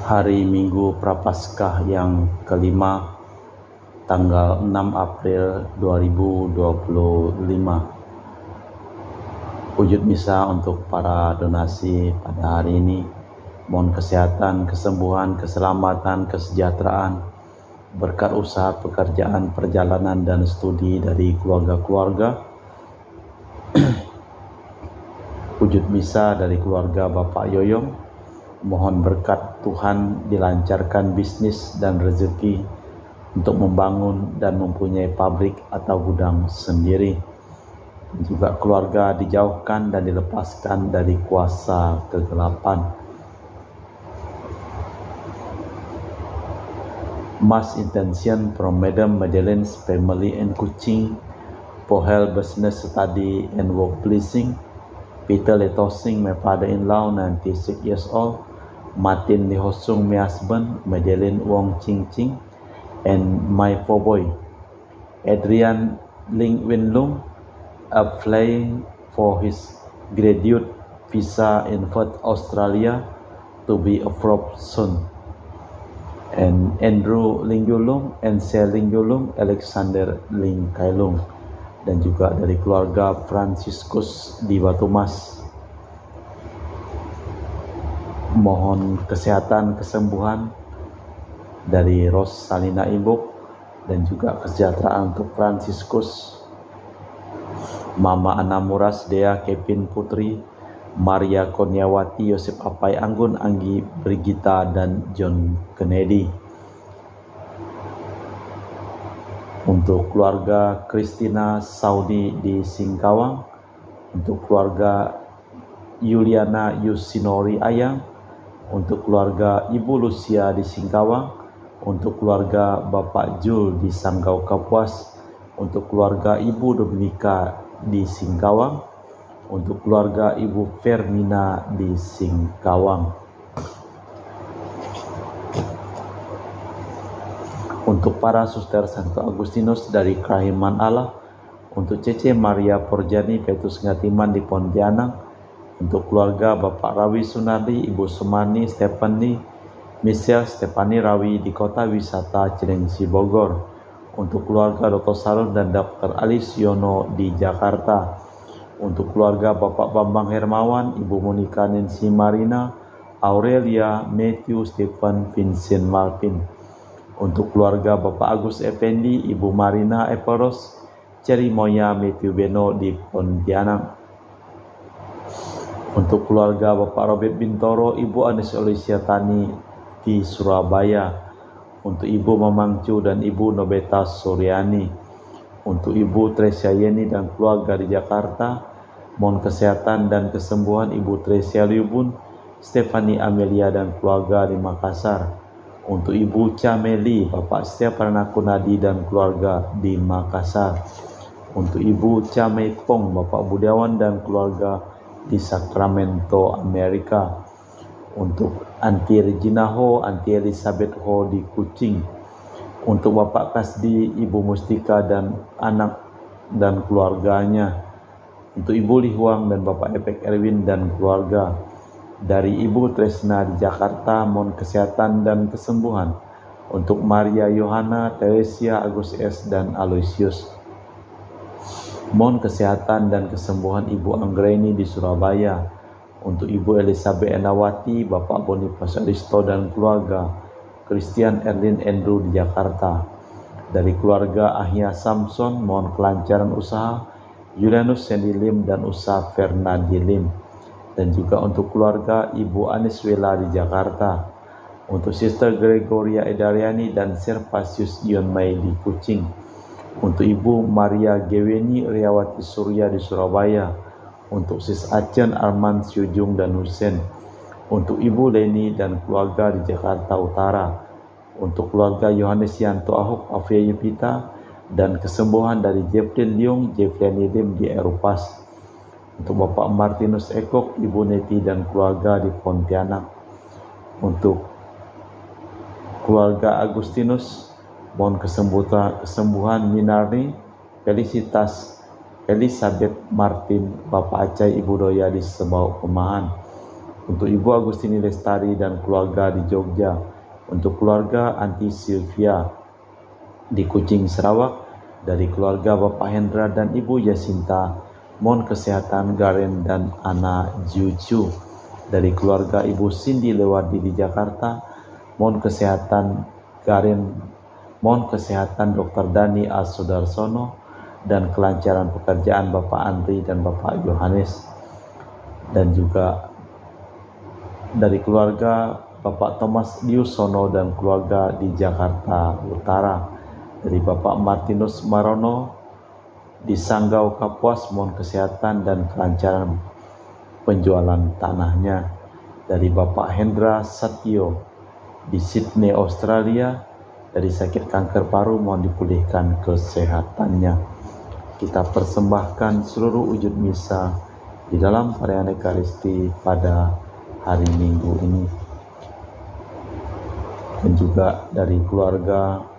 Hari Minggu Prapaskah yang kelima, tanggal 6 April 2025. Wujud misa untuk para donasi pada hari ini. Mohon kesehatan, kesembuhan, keselamatan, kesejahteraan, berkat usaha, pekerjaan, perjalanan, dan studi dari keluarga-keluarga. Wujud misa dari keluarga Bapak Yoyong. Mohon berkat Tuhan dilancarkan bisnis dan rezeki untuk membangun dan mempunyai pabrik atau gudang sendiri. Juga keluarga dijauhkan dan dilepaskan dari kuasa kegelapan. Mass intention from Madam Madeleine's family and Kuching for health, business, study, and work pleasing. Peter Letosing, my father-in-law, 96 years old. Martin Lihosung, my husband. Madeleine Wong Ching Ching, and my 4 boy. Adrian Ling Win Lung, applying for his graduate visa in Perth, Australia, to be approved soon. And Andrew Ling Yulung, and Sel Ling Yulung, Alexander Ling Kailung, dan juga dari keluarga Franciscus di Batumas. Mohon kesehatan, kesembuhan dari Rosalina Imbuk, dan juga kesejahteraan untuk Franciscus, Mama Ana Muras, Dea Kevin Putri, Maria Kurniawati, Yosep Apai Anggun, Anggi Brigita, dan John Kennedy. Untuk keluarga Christina Saudi di Singkawang, untuk keluarga Yuliana Yusinori Ayang, untuk keluarga Ibu Lucia di Singkawang, untuk keluarga Bapak Jul di Sanggau Kapuas, untuk keluarga Ibu Dominika di Singkawang, untuk keluarga Ibu Fermina di Singkawang. Untuk para suster Santo Agustinus dari Kerahiman Allah, untuk Cece Maria Porjani Petrus Ngatiman di Pontianak, untuk keluarga Bapak Rawi Sunardi, Ibu Sumani Stephanie, Michelle Stefani Rawi di Kota Wisata Cilengsi Bogor, untuk keluarga Dr. Sarun dan Dr. Alisiono di Jakarta, untuk keluarga Bapak Bambang Hermawan, Ibu Monika Nancy Marina, Aurelia, Matthew, Stephen, Vincent, Marvin. Untuk keluarga Bapak Agus Effendi, Ibu Marina Eperos, Ceri Moya, Matthew Beno di Pontianak. Untuk keluarga Bapak Robert Bintoro, Ibu Anis Olisia Tani di Surabaya. Untuk Ibu Mamangcu dan Ibu Nobeta Suryani. Untuk Ibu Tresia Yeni dan keluarga di Jakarta. Mohon kesehatan dan kesembuhan Ibu Tresia Liubun, Stefani Amelia dan keluarga di Makassar. Untuk Ibu Cameli, Bapak Stefan Nakunadi dan keluarga di Makassar. Untuk Ibu Camepong, Bapak Budiawan dan keluarga di Sacramento, Amerika. Untuk Anti Regina Ho, Anti Elizabeth Ho di Kuching. Untuk Bapak Kasdi, Ibu Mustika dan anak dan keluarganya. Untuk Ibu Lihuang dan Bapak Epek Erwin dan keluarga. Dari Ibu Tresna di Jakarta, mohon kesehatan dan kesembuhan. Untuk Maria Yohana, Teresia, Agus S, dan Aloysius. Mohon kesehatan dan kesembuhan Ibu Anggreni di Surabaya. Untuk Ibu Elizabeth Enawati, Bapak Boniface Aristo dan keluarga. Christian Erlin Andrew di Jakarta. Dari keluarga Ahya Samson, mohon kelancaran usaha. Julianus Sandy Lim dan usaha Fernandi Lim. Dan juga untuk keluarga Ibu Aniswela di Jakarta. Untuk Sister Gregoria Edariani dan Servasius Ion Mai di Kuching. Untuk Ibu Maria Geweni Riawati Surya di Surabaya. Untuk Sis Acen Arman Syujung dan Husen. Untuk Ibu Leni dan keluarga di Jakarta Utara. Untuk keluarga Yohanes Yanto Ahok Afia Yupita, dan kesembuhan dari Jeffrey Leung, Jeffrey Lim di Eropas. Untuk Bapak Martinus Ekok, Ibu Neti dan keluarga di Pontianak. Untuk keluarga Agustinus, mohon kesembuhan Minarni, Felicitas, Elizabeth Martin, Bapak Acai, Ibu Doya di Sebau Kemahan. untuk Ibu Agustini Lestari dan keluarga di Jogja, untuk keluarga Anti Sylvia di Kucing, Sarawak, dari keluarga Bapak Hendra dan Ibu Yasinta. Mohon kesehatan Garen dan Ana Juju. Dari keluarga Ibu Cindy Lewadi di Jakarta, mohon kesehatan Garen, mohon kesehatan Dr. Dani A. Sudarsono dan kelancaran pekerjaan Bapak Andri dan Bapak Yohanes. Dan juga dari keluarga Bapak Thomas Diusono dan keluarga di Jakarta Utara. Dari Bapak Martinus Marono di Sanggau Kapuas, mohon kesehatan dan kelancaran penjualan tanahnya. Dari Bapak Hendra Satyo di Sydney, Australia, dari sakit kanker paru, mohon dipulihkan kesehatannya. Kita persembahkan seluruh wujud misa di dalam perayaan Ekaristi pada hari Minggu ini. Dan juga dari keluarga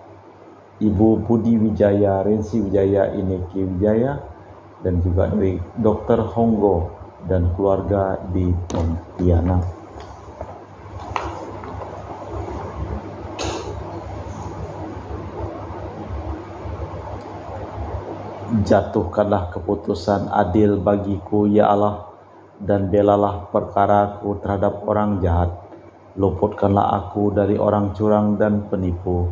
Ibu Budi Wijaya, Rensi Wijaya, Ineki Wijaya, dan juga dari Dr. Honggo dan keluarga di Pontianak. Jatuhkanlah keputusan adil bagiku, ya Allah, dan belalah perkaraku terhadap orang jahat. Luputkanlah aku dari orang curang dan penipu.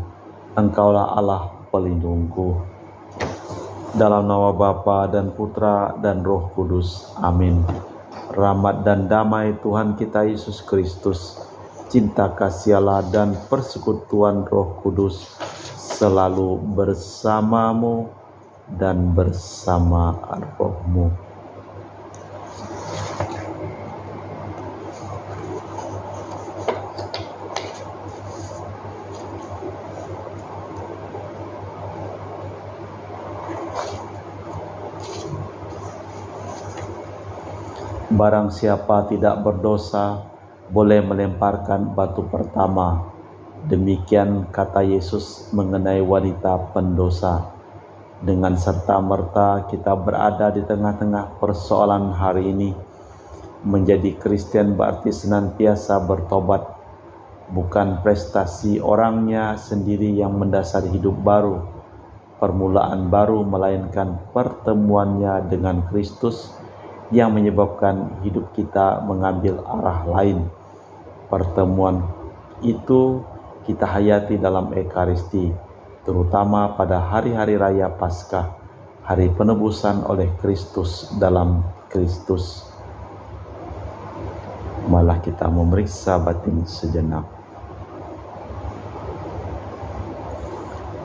Engkaulah Allah pelindungku. Dalam nama Bapa dan Putra dan Roh Kudus. Amin. Rahmat dan damai Tuhan kita Yesus Kristus, cinta kasih Allah dan persekutuan Roh Kudus selalu bersamamu dan bersama rohmu. Barang siapa tidak berdosa boleh melemparkan batu pertama. Demikian kata Yesus mengenai wanita pendosa. Dengan serta-merta kita berada di tengah-tengah persoalan hari ini. Menjadi Kristen berarti senantiasa bertobat. Bukan prestasi orangnya sendiri yang mendasari hidup baru, permulaan baru, melainkan pertemuannya dengan Kristus yang menyebabkan hidup kita mengambil arah lain. Pertemuan itu kita hayati dalam Ekaristi, terutama pada hari-hari raya Paskah, hari penebusan oleh Kristus dalam Kristus. Malah kita memeriksa batin sejenak.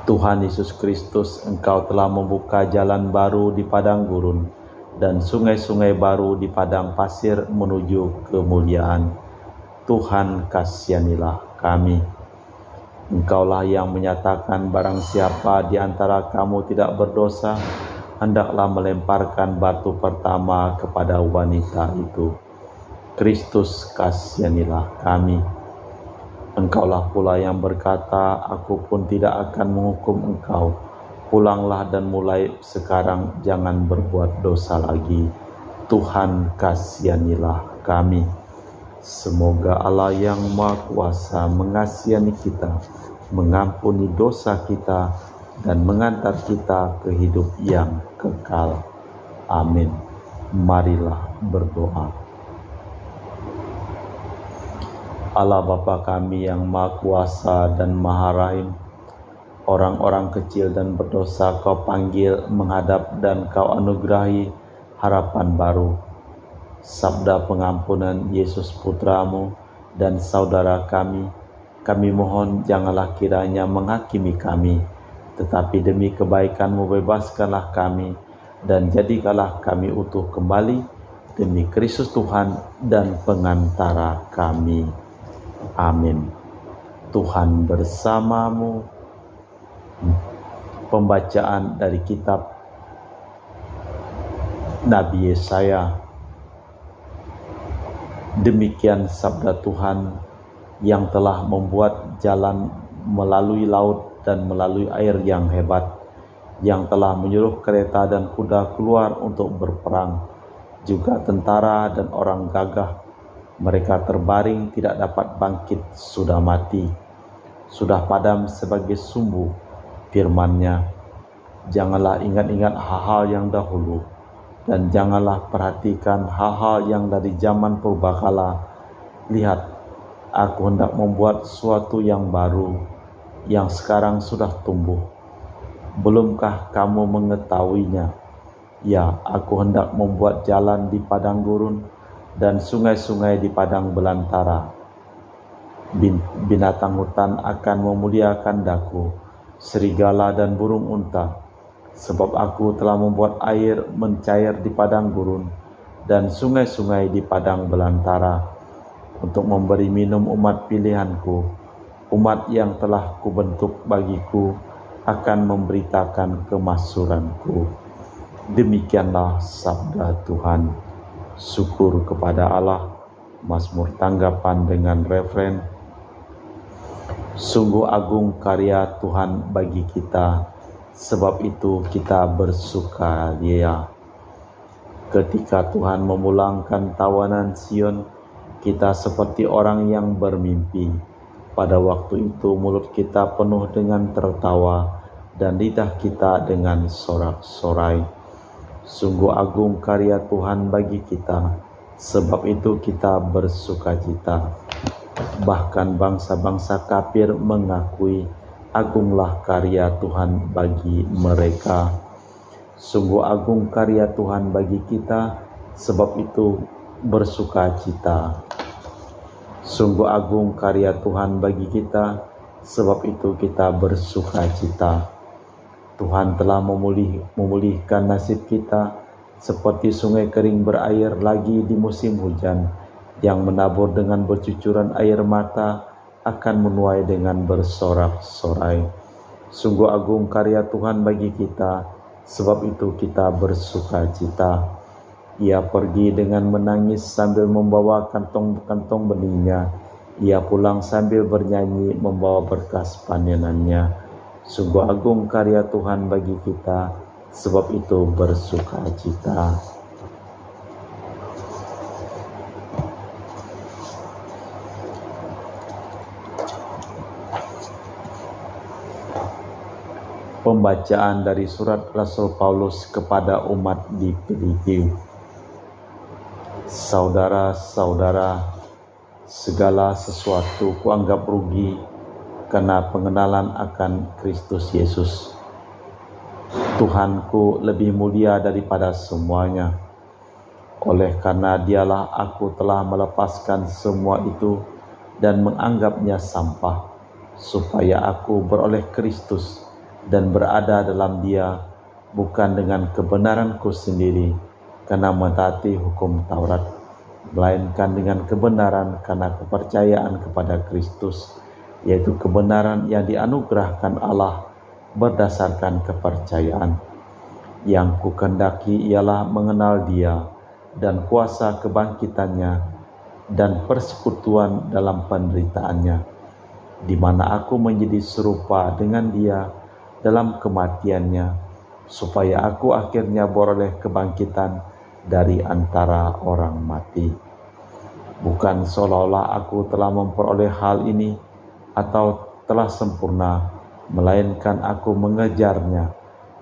Tuhan Yesus Kristus, Engkau telah membuka jalan baru di padang gurun dan sungai-sungai baru di padang pasir menuju kemuliaan. Tuhan, kasihanilah kami. Engkaulah yang menyatakan barang siapa di antara kamu tidak berdosa, hendaklah melemparkan batu pertama kepada wanita itu. Kristus, kasihanilah kami. Engkaulah pula yang berkata, aku pun tidak akan menghukum engkau. Pulanglah dan mulai sekarang jangan berbuat dosa lagi. Tuhan, kasihanilah kami. Semoga Allah yang Maha Kuasa mengasihani kita, mengampuni dosa kita, dan mengantar kita ke hidup yang kekal. Amin. Marilah berdoa. Allah Bapa kami yang Maha Kuasa dan Maha Rahim, orang-orang kecil dan berdosa Kau panggil menghadap dan Kau anugerahi harapan baru. Sabda pengampunan Yesus Putramu dan saudara kami mohon janganlah kiranya menghakimi kami, tetapi demi kebaikan-Mu bebaskanlah kami, dan jadikanlah kami utuh kembali demi Kristus Tuhan dan pengantara kami. Amin. Tuhan bersamamu. Pembacaan dari kitab Nabi Yesaya. Demikian sabda Tuhan yang telah membuat jalan melalui laut dan melalui air yang hebat, yang telah menyuruh kereta dan kuda keluar untuk berperang, juga tentara dan orang gagah. Mereka terbaring tidak dapat bangkit, sudah mati, sudah padam sebagai sumbu. Firman-Nya, janganlah ingat-ingat hal-hal yang dahulu, dan janganlah perhatikan hal-hal yang dari zaman purbakala. Lihat, aku hendak membuat sesuatu yang baru, yang sekarang sudah tumbuh. Belumkah kamu mengetahuinya? Ya, aku hendak membuat jalan di padang gurun dan sungai-sungai di padang belantara. Binatang hutan akan memuliakan daku, serigala dan burung unta, sebab aku telah membuat air mencair di padang gurun dan sungai-sungai di padang belantara, untuk memberi minum umat pilihanku, umat yang telah kubentuk bagiku, akan memberitakan kemaksuranku. Demikianlah sabda Tuhan. Syukur kepada Allah. Mazmur tanggapan dengan referen, sungguh agung karya Tuhan bagi kita, sebab itu kita bersukaria. Ketika Tuhan memulangkan tawanan Sion, kita seperti orang yang bermimpi. Pada waktu itu mulut kita penuh dengan tertawa, dan lidah kita dengan sorak-sorai. Sungguh agung karya Tuhan bagi kita, sebab itu kita bersukacita. Bahkan bangsa-bangsa kafir mengakui, agunglah karya Tuhan bagi mereka. Sungguh agung karya Tuhan bagi kita, sebab itu bersukacita. Sungguh agung karya Tuhan bagi kita, sebab itu kita bersukacita. Tuhan telah memulihkan nasib kita, seperti sungai kering berair lagi di musim hujan, yang menabur dengan bercucuran air mata, akan menuai dengan bersorak-sorai. Sungguh agung karya Tuhan bagi kita, sebab itu kita bersukacita. Ia pergi dengan menangis sambil membawa kantong-kantong benihnya. Ia pulang sambil bernyanyi membawa berkas panenannya. Sungguh agung karya Tuhan bagi kita, sebab itu bersukacita. Pembacaan dari surat Rasul Paulus kepada umat di Filipi. Saudara-saudara, segala sesuatu kuanggap rugi karena pengenalan akan Kristus Yesus, Tuhanku lebih mulia daripada semuanya. Oleh karena Dialah aku telah melepaskan semua itu dan menganggapnya sampah, supaya aku beroleh Kristus dan berada dalam Dia, bukan dengan kebenaranku sendiri karena mentaati hukum Taurat, melainkan dengan kebenaran karena kepercayaan kepada Kristus, yaitu kebenaran yang dianugerahkan Allah berdasarkan kepercayaan. Yang kukendaki ialah mengenal Dia dan kuasa kebangkitannya dan persekutuan dalam penderitaannya, di mana aku menjadi serupa dengan Dia dalam kematiannya, supaya aku akhirnya beroleh kebangkitan dari antara orang mati. Bukan seolah-olah aku telah memperoleh hal ini atau telah sempurna, melainkan aku mengejarnya,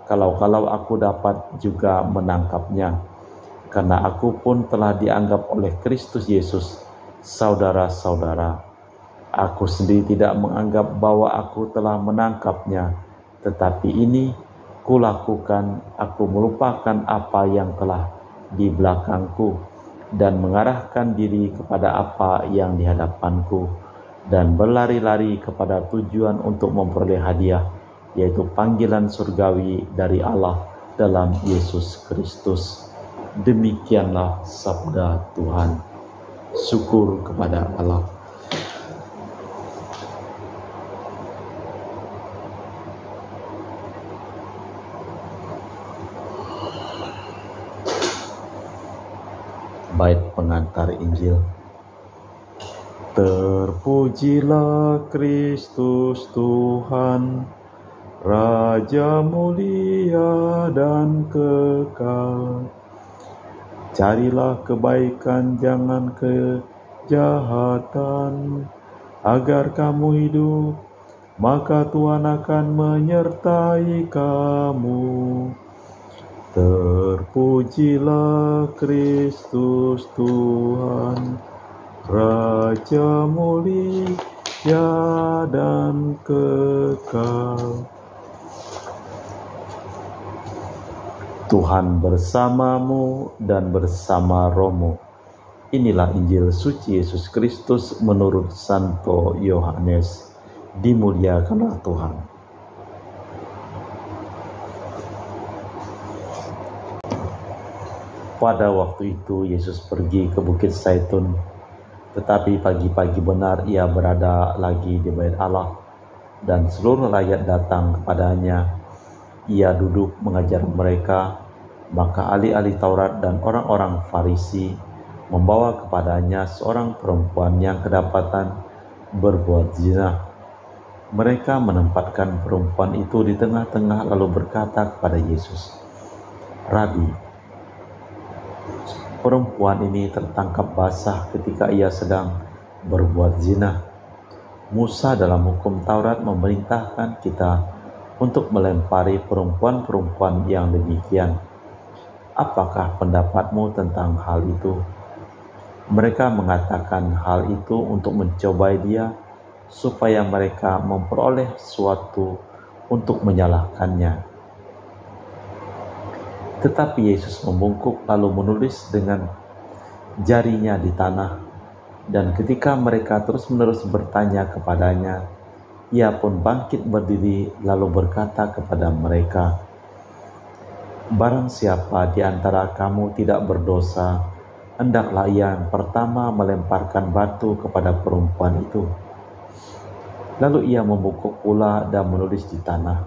kalau-kalau aku dapat juga menangkapnya, karena aku pun telah dianggap oleh Kristus Yesus. Saudara-saudara, aku sendiri tidak menganggap bahwa aku telah menangkapnya, tetapi ini kulakukan, aku melupakan apa yang telah di belakangku dan mengarahkan diri kepada apa yang di hadapanku, dan berlari-lari kepada tujuan untuk memperoleh hadiah, yaitu panggilan surgawi dari Allah dalam Yesus Kristus. Demikianlah sabda Tuhan. Syukur kepada Allah. Bait pengantar Injil. Terpujilah Kristus Tuhan, Raja mulia dan kekal. Carilah kebaikan, jangan kejahatan. Agar kamu hidup, maka Tuhan akan menyertai kamu. Terpujilah Kristus Tuhan, Raja mulia dan kekal. Tuhan bersamamu dan bersama rohmu. Inilah Injil suci Yesus Kristus menurut Santo Yohanes. Dimuliakanlah Tuhan. Pada waktu itu Yesus pergi ke Bukit Zaitun, tetapi pagi-pagi benar ia berada lagi di Bait Allah, dan seluruh rakyat datang kepadanya. Ia duduk mengajar mereka, maka ahli-ahli Taurat dan orang-orang Farisi membawa kepadanya seorang perempuan yang kedapatan berbuat zina. Mereka menempatkan perempuan itu di tengah-tengah lalu berkata kepada Yesus, "Rabi, perempuan ini tertangkap basah ketika ia sedang berbuat zina. Musa dalam hukum Taurat memerintahkan kita untuk melempari perempuan-perempuan yang demikian. Apakah pendapatmu tentang hal itu?" Mereka mengatakan hal itu untuk mencobai dia, supaya mereka memperoleh sesuatu untuk menyalahkannya. Tetapi Yesus membungkuk lalu menulis dengan jarinya di tanah, dan ketika mereka terus-menerus bertanya kepadanya, ia pun bangkit berdiri lalu berkata kepada mereka, "Barang siapa di antara kamu tidak berdosa, hendaklah ia yang pertama melemparkan batu kepada perempuan itu." Lalu ia membungkuk pula dan menulis di tanah.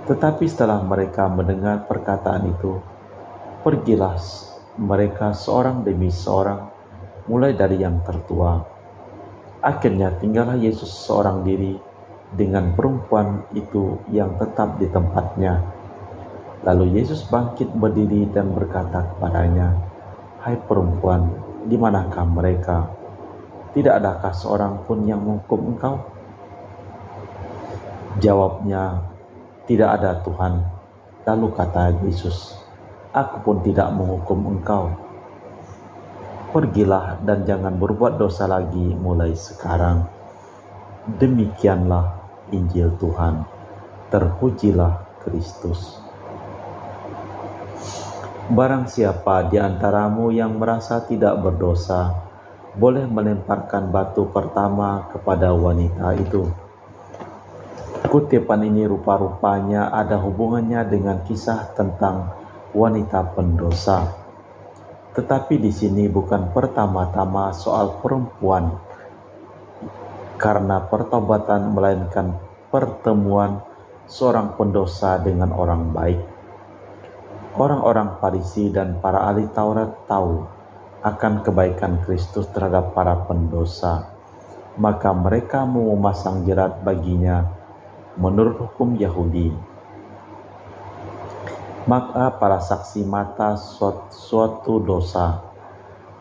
Tetapi setelah mereka mendengar perkataan itu, pergilah mereka seorang demi seorang, mulai dari yang tertua. Akhirnya tinggallah Yesus seorang diri dengan perempuan itu yang tetap di tempatnya. Lalu Yesus bangkit berdiri dan berkata kepadanya, "Hai perempuan, di manakah mereka? Tidak adakah seorang pun yang menghukum engkau?" Jawabnya, "Tidak ada, Tuhan." Lalu kata Yesus, "Aku pun tidak menghukum engkau. Pergilah dan jangan berbuat dosa lagi mulai sekarang." Demikianlah Injil Tuhan. Terpujilah Kristus. Barang siapa di antaramu yang merasa tidak berdosa, boleh melemparkan batu pertama kepada wanita itu. Kutipan ini rupa-rupanya ada hubungannya dengan kisah tentang wanita pendosa. Tetapi di sini bukan pertama-tama soal perempuan, karena pertobatan melainkan pertemuan seorang pendosa dengan orang baik. Orang-orang Farisi dan para ahli Taurat tahu akan kebaikan Kristus terhadap para pendosa, maka mereka mau memasang jerat baginya menurut hukum Yahudi. Maka para saksi mata suatu dosa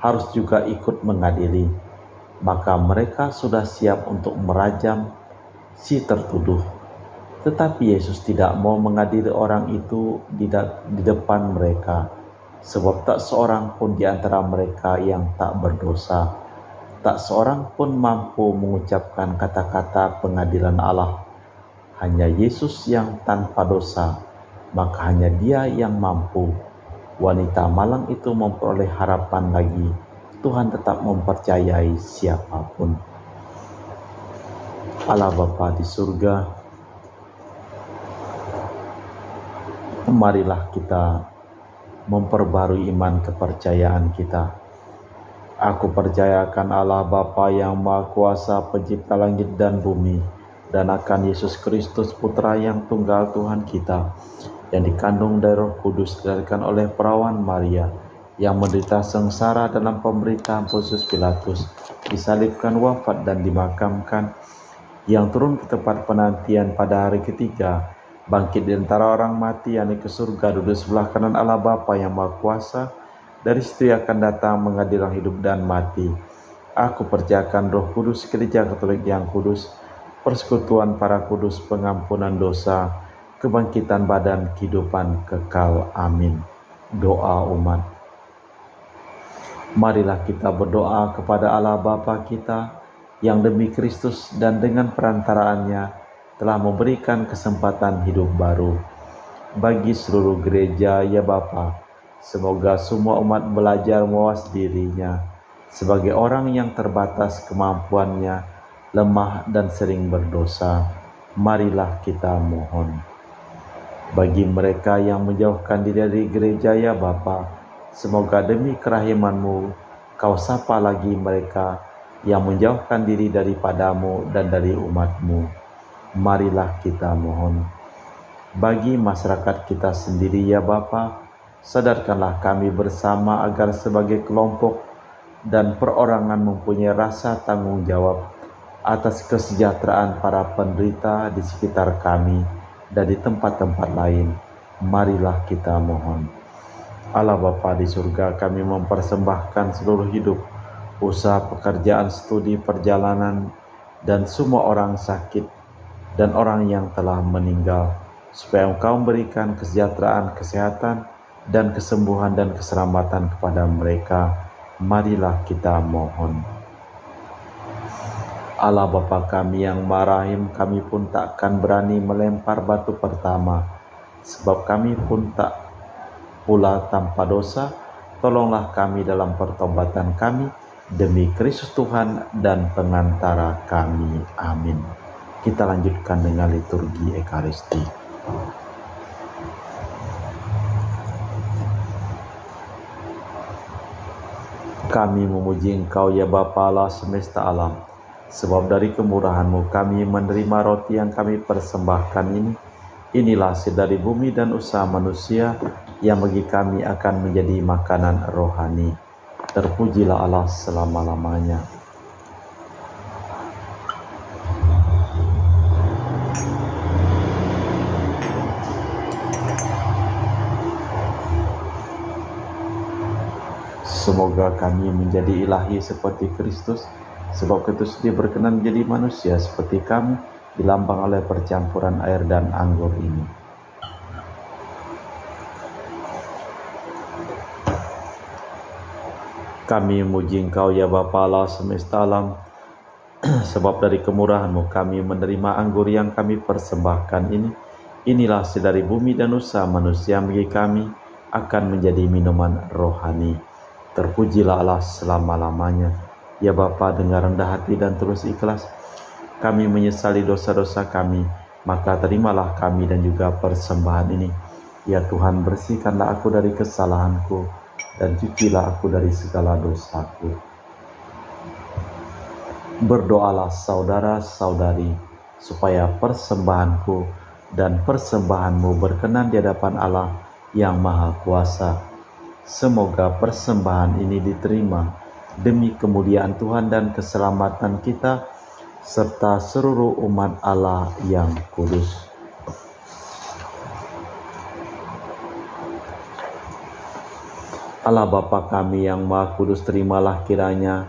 harus juga ikut mengadili, maka mereka sudah siap untuk merajam si tertuduh. Tetapi Yesus tidak mau mengadili orang itu di depan mereka, sebab tak seorang pun di antara mereka yang tak berdosa. Tak seorang pun mampu mengucapkan kata-kata pengadilan Allah. Hanya Yesus yang tanpa dosa, maka hanya Dia yang mampu. Wanita malang itu memperoleh harapan lagi. Tuhan tetap mempercayai siapapun. Allah Bapa di surga, marilah kita memperbarui iman kepercayaan kita. Aku percayakan Allah Bapa yang Maha Kuasa, pencipta langit dan bumi, dan akan Yesus Kristus Putra yang tunggal Tuhan kita, yang dikandung dari Roh Kudus, dilahirkan oleh perawan Maria, yang menderita sengsara dalam pemerintahan Pontius Pilatus, disalibkan, wafat dan dimakamkan, yang turun ke tempat penantian pada hari ketiga, bangkit di antara orang mati, yakni ke surga, duduk sebelah kanan Allah Bapa yang Maha Kuasa. Dari situ akan datang mengadili orang hidup dan mati. Aku percayakan Roh Kudus, Gereja Katolik yang kudus, persekutuan para kudus, pengampunan dosa, kebangkitan badan, kehidupan kekal. Amin. Doa umat. Marilah kita berdoa kepada Allah Bapa kita yang demi Kristus dan dengan perantaraannya telah memberikan kesempatan hidup baru bagi seluruh gereja. Ya Bapa, semoga semua umat belajar mawas dirinya sebagai orang yang terbatas kemampuannya, lemah dan sering berdosa. Marilah kita mohon. Bagi mereka yang menjauhkan diri dari gereja, ya Bapa, semoga demi kerahiman-Mu Kau sapa lagi mereka yang menjauhkan diri daripadamu dan dari umat-Mu. Marilah kita mohon. Bagi masyarakat kita sendiri, ya Bapa, sadarkanlah kami bersama agar sebagai kelompok dan perorangan mempunyai rasa tanggung jawab atas kesejahteraan para penderita di sekitar kami dan di tempat-tempat lain. Marilah kita mohon. Allah Bapa di surga, kami mempersembahkan seluruh hidup, usaha, pekerjaan, studi, perjalanan, dan semua orang sakit dan orang yang telah meninggal, supaya Engkau memberikan kesejahteraan, kesehatan, dan kesembuhan dan keselamatan kepada mereka. Marilah kita mohon. Allah Bapa kami yang Maha Rahim, kami pun takkan berani melempar batu pertama, sebab kami pun tak pula tanpa dosa. Tolonglah kami dalam pertobatan kami, demi Kristus Tuhan dan pengantara kami. Amin. Kita lanjutkan dengan liturgi Ekaristi. Kami memuji Engkau, ya Bapa Allah semesta alam, sebab dari kemurahan-Mu kami menerima roti yang kami persembahkan ini. Inilah hasil dari bumi dan usaha manusia yang bagi kami akan menjadi makanan rohani. Terpujilah Allah selama-lamanya. Semoga kami menjadi ilahi seperti Kristus, sebab Kristus Dia berkenan menjadi manusia seperti kami, dilambang oleh percampuran air dan anggur ini. Kami memuji Engkau, ya Bapa Allah semesta alam, sebab dari kemurahan-Mu kami menerima anggur yang kami persembahkan ini. Inilah hasil dari bumi dan usaha manusia bagi kami akan menjadi minuman rohani. Terpujilah Allah selama-lamanya. Ya Bapa, dengan rendah hati dan terus ikhlas kami menyesali dosa-dosa kami, maka terimalah kami dan juga persembahan ini. Ya Tuhan, bersihkanlah aku dari kesalahanku dan cucilah aku dari segala dosaku. Berdoalah saudara-saudari, supaya persembahanku dan persembahanmu berkenan di hadapan Allah yang Maha Kuasa. Semoga persembahan ini diterima demi kemuliaan Tuhan dan keselamatan kita, serta seluruh umat Allah yang kudus. Allah Bapa kami yang Maha Kudus, terimalah kiranya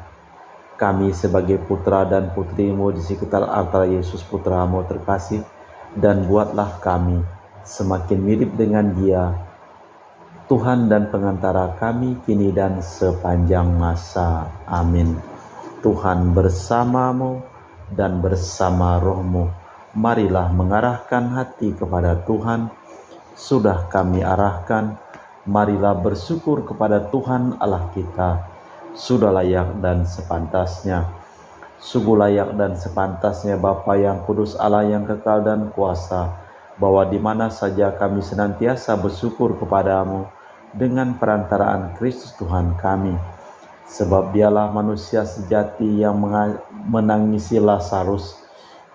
kami sebagai putra dan putri-Mu di sekitar altar Yesus Putra-Mu terkasih, dan buatlah kami semakin mirip dengan Dia, Tuhan dan pengantara kami kini dan sepanjang masa. Amin. Tuhan bersamamu dan bersama rohmu. Marilah mengarahkan hati kepada Tuhan. Sudah kami arahkan, marilah bersyukur kepada Tuhan Allah kita. Sudah layak dan sepantasnya. Sungguh layak dan sepantasnya Bapa yang kudus, Allah yang kekal dan kuasa, bahwa di mana saja kami senantiasa bersyukur kepadamu dengan perantaraan Kristus Tuhan kami. Sebab Dialah manusia sejati yang menangisi Lazarus.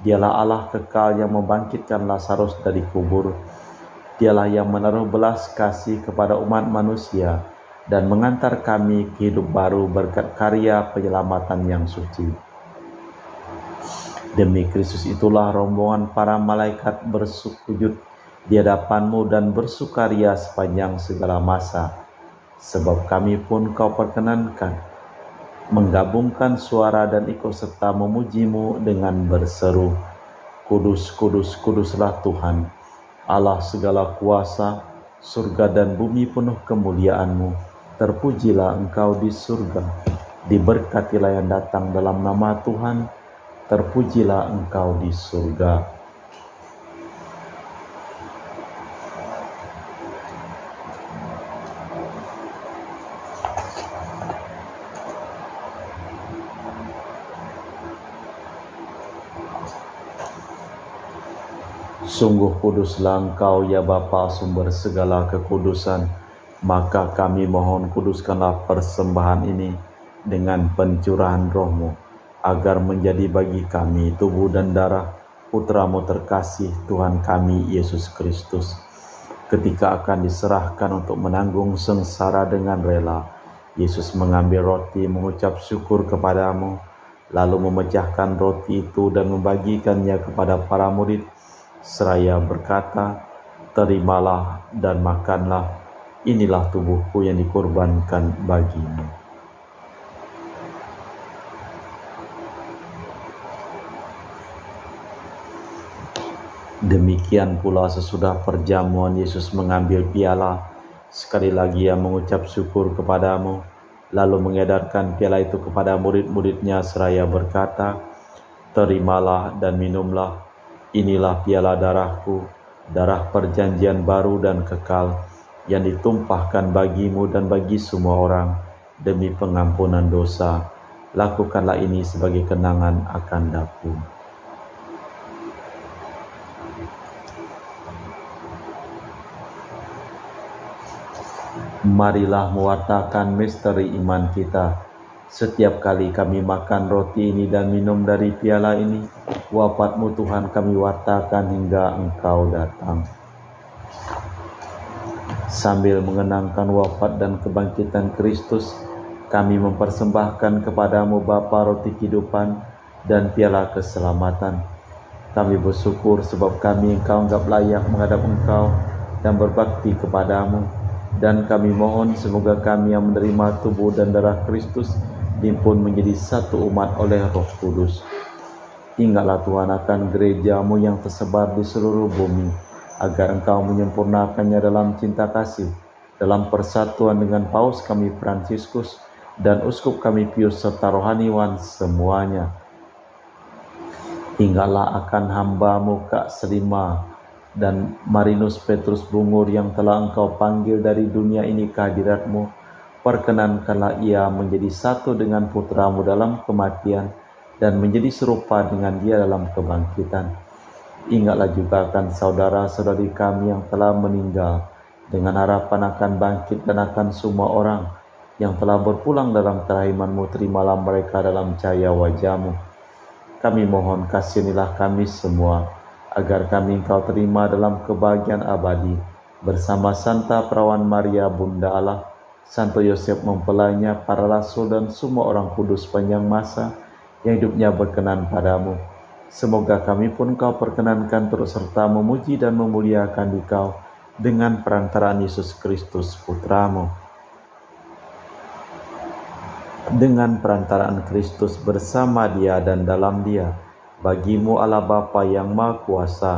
Dialah Allah kekal yang membangkitkan Lazarus dari kubur. Dialah yang menaruh belas kasih kepada umat manusia dan mengantar kami ke hidup baru berkat karya penyelamatan yang suci. Demi Kristus itulah rombongan para malaikat bersujud di hadapan-Mu dan bersukaria sepanjang segala masa. Sebab kami pun Kau perkenankan menggabungkan suara dan ikut serta memuji-Mu dengan berseru, Kudus, kudus, kuduslah Tuhan, Allah segala kuasa, surga dan bumi penuh kemuliaan-Mu. Terpujilah Engkau di surga, diberkatilah yang datang dalam nama Tuhan, terpujilah Engkau di surga. Sungguh kuduslah Engkau ya Bapa, sumber segala kekudusan. Maka kami mohon kuduskanlah persembahan ini dengan pencurahan Roh-Mu, agar menjadi bagi kami tubuh dan darah Putra-Mu terkasih Tuhan kami Yesus Kristus. Ketika akan diserahkan untuk menanggung sengsara dengan rela, Yesus mengambil roti, mengucap syukur kepadamu, lalu memecahkan roti itu dan membagikannya kepada para murid, seraya berkata, terimalah dan makanlah, inilah tubuhku yang dikorbankan bagimu. Demikian pula sesudah perjamuan Yesus mengambil piala, sekali lagi Ia mengucap syukur kepadamu, lalu mengedarkan piala itu kepada murid-muridnya seraya berkata, terimalah dan minumlah, inilah piala darahku, darah perjanjian baru dan kekal, yang ditumpahkan bagimu dan bagi semua orang, demi pengampunan dosa. Lakukanlah ini sebagai kenangan akan aku. Marilah mewartakan misteri iman kita. Setiap kali kami makan roti ini dan minum dari piala ini, wafat-Mu Tuhan kami wartakan hingga Engkau datang. Sambil mengenangkan wafat dan kebangkitan Kristus, kami mempersembahkan kepadamu Bapa roti kehidupan dan piala keselamatan. Kami bersyukur sebab kami Engkau anggap layak menghadap Engkau dan berbakti kepadamu. Dan kami mohon semoga kami yang menerima tubuh dan darah Kristus dihimpun menjadi satu umat oleh Roh Kudus. Ingatlah Tuhan akan gereja-Mu yang tersebar di seluruh bumi, agar Engkau menyempurnakannya dalam cinta kasih, dalam persatuan dengan Paus kami Fransiskus dan Uskup kami Pius serta rohaniwan semuanya. Ingatlah akan hamba-Mu Kak Selima dan Marinus Petrus Bungur yang telah Engkau panggil dari dunia ini ke hadirat-Mu. Perkenankanlah ia menjadi satu dengan Putra-Mu dalam kematian dan menjadi serupa dengan Dia dalam kebangkitan. Ingatlah juga akan saudara-saudari kami yang telah meninggal, dengan harapan akan bangkit dan akan semua orang yang telah berpulang dalam kerahiman-Mu. Terimalah mereka dalam cahaya wajah-Mu. Kami mohon kasihanilah kami semua, agar kami Engkau terima dalam kebahagiaan abadi, bersama Santa Perawan Maria Bunda Allah, Santo Yosef mempelainya, para rasul dan semua orang kudus panjang masa yang hidupnya berkenan padamu. Semoga kami pun Kau perkenankan terus serta memuji dan memuliakan Dikau dengan perantaraan Yesus Kristus Putra-Mu. Dengan perantaraan Kristus bersama Dia dan dalam Dia, bagi-Mu Allah Bapa yang Maha Kuasa,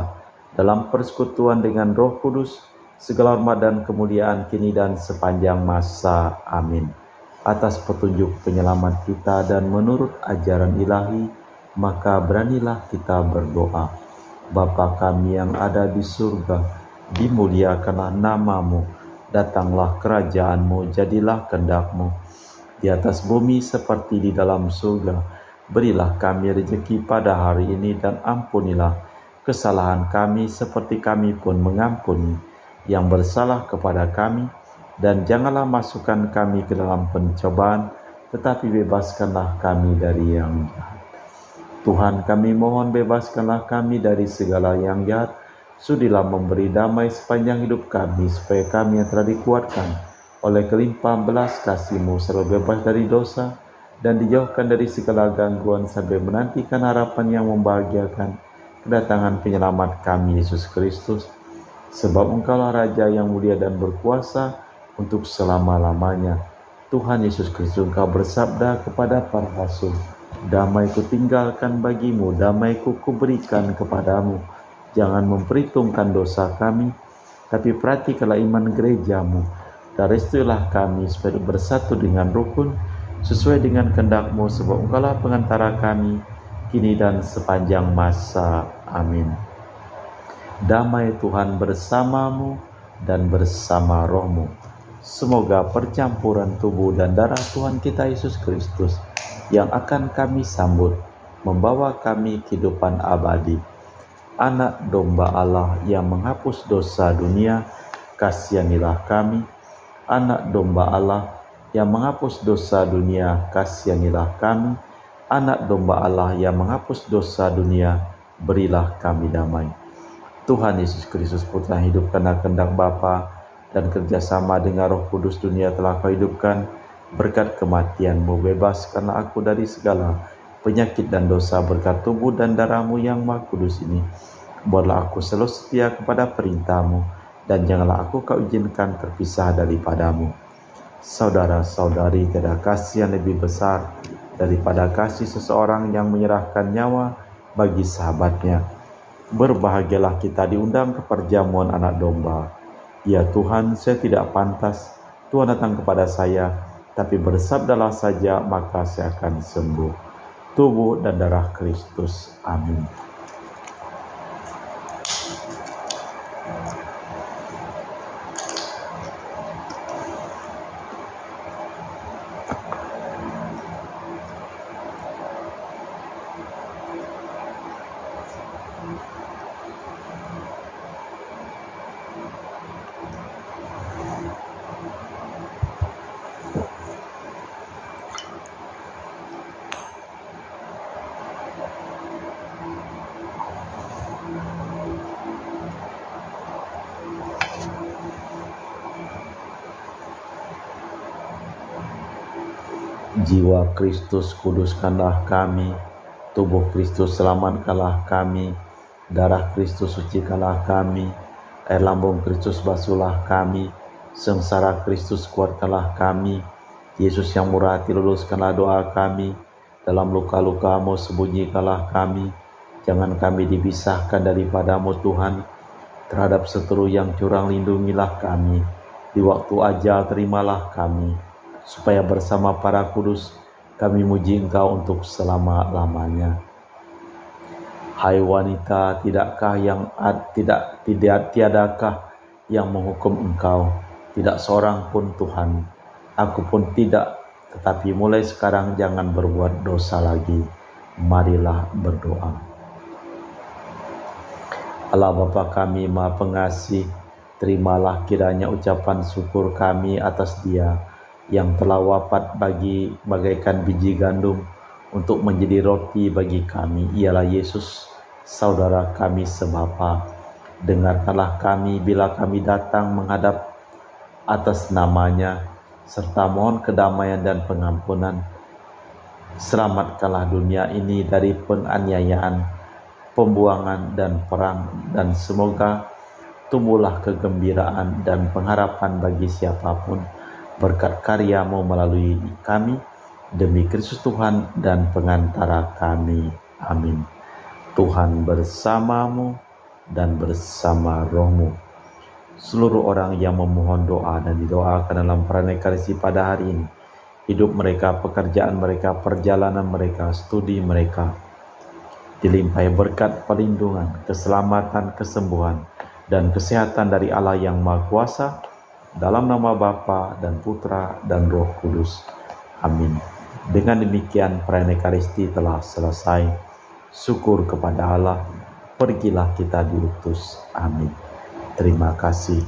dalam persekutuan dengan Roh Kudus, segala hormat dan kemuliaan kini dan sepanjang masa. Amin. Atas petunjuk penyelamat kita dan menurut ajaran ilahi, maka beranilah kita berdoa. Bapa kami yang ada di surga, dimuliakanlah nama-Mu, datanglah kerajaan-Mu, jadilah kehendak-Mu di atas bumi seperti di dalam surga. Berilah kami rezeki pada hari ini dan ampunilah kesalahan kami seperti kami pun mengampuni yang bersalah kepada kami, dan janganlah masukkan kami ke dalam pencobaan, tetapi bebaskanlah kami dari yang jahat. Tuhan, kami mohon bebaskanlah kami dari segala yang jahat. Sudilah memberi damai sepanjang hidup kami, supaya kami yang telah dikuatkan oleh kelimpahan belas kasih-Mu selalu bebas dari dosa dan dijauhkan dari segala gangguan, sampai menantikan harapan yang membahagiakan, kedatangan penyelamat kami Yesus Kristus. Sebab Engkaulah Raja yang mulia dan berkuasa untuk selama-lamanya. Tuhan Yesus Kristus, Engkau bersabda kepada para rasul, damai ku tinggalkan bagimu, damai ku berikan kepadamu. Jangan memperhitungkan dosa kami, tapi perhatikanlah iman gerejamu. Dan restuilah kami supaya bersatu dengan rukun, sesuai dengan kehendak-Mu, sebab Engkaulah pengantara kami, kini dan sepanjang masa. Amin. Damai Tuhan bersamamu dan bersama rohmu. Semoga percampuran tubuh dan darah Tuhan kita Yesus Kristus yang akan kami sambut membawa kami kehidupan abadi. Anak domba Allah yang menghapus dosa dunia, kasihanilah kami. Anak domba Allah yang menghapus dosa dunia, kasihanilah kami. Anak domba Allah yang menghapus dosa dunia, berilah kami damai. Tuhan Yesus Kristus, Putra hidup karena kehendak Bapa dan kerjasama dengan Roh Kudus, dunia telah Kau hidupkan. Berkat kematian-Mu, bebaskanlah aku dari segala penyakit dan dosa. Berkat tubuh dan darah-Mu yang Maha Kudus ini, buatlah aku selalu setia kepada perintah-Mu, dan janganlah aku Kau izinkan terpisah daripada-Mu. Saudara-saudari, tiada kasih yang lebih besar daripada kasih seseorang yang menyerahkan nyawa bagi sahabatnya. Berbahagialah kita diundang ke perjamuan anak domba. Ya Tuhan, saya tidak pantas Tuhan datang kepada saya, tapi bersabdalah saja, maka saya akan sembuh. Tubuh dan darah Kristus. Amin. Jiwa Kristus, kuduskanlah kami. Tubuh Kristus, selamatkanlah kami. Darah Kristus, sucikanlah kami. Air lambung Kristus, basuhlah kami. Sengsara Kristus, kuatkanlah kami. Yesus yang murah hati, luluskanlah doa kami. Dalam luka-luka-Mu, sembunyikanlah kami. Jangan kami dipisahkan daripada-Mu, Tuhan. Terhadap seteru yang curang, lindungilah kami. Di waktu ajal, terimalah kami, supaya bersama para kudus kami muji Engkau untuk selama-lamanya. Hai wanita, tiadakah yang menghukum engkau? Tidak seorang pun, Tuhan. Aku pun tidak, tetapi mulai sekarang jangan berbuat dosa lagi. Marilah berdoa. Allah Bapa kami Maha Pengasih, terimalah kiranya ucapan syukur kami atas Dia yang telah wafat bagaikan biji gandum untuk menjadi roti bagi kami. Ialah Yesus, saudara kami sebapa. Dengarkanlah kami bila kami datang menghadap atas nama-Nya, serta mohon kedamaian dan pengampunan. Selamatkanlah dunia ini dari penganiayaan, pembuangan dan perang, dan semoga tumbuhlah kegembiraan dan pengharapan bagi siapapun berkat karya-Mu melalui kami, demi Kristus Tuhan dan pengantara kami. Amin. Tuhan bersamamu dan bersama rohmu. Seluruh orang yang memohon doa dan didoakan dalam perayaan Ekaristi pada hari ini, hidup mereka, pekerjaan mereka, perjalanan mereka, studi mereka, dilimpahi berkat perlindungan, keselamatan, kesembuhan, dan kesehatan dari Allah yang Maha Kuasa, dalam nama Bapa dan Putra dan Roh Kudus. Amin. Dengan demikian perayaan Ekaristi telah selesai. Syukur kepada Allah. Pergilah kita diutus. Amin. Terima kasih.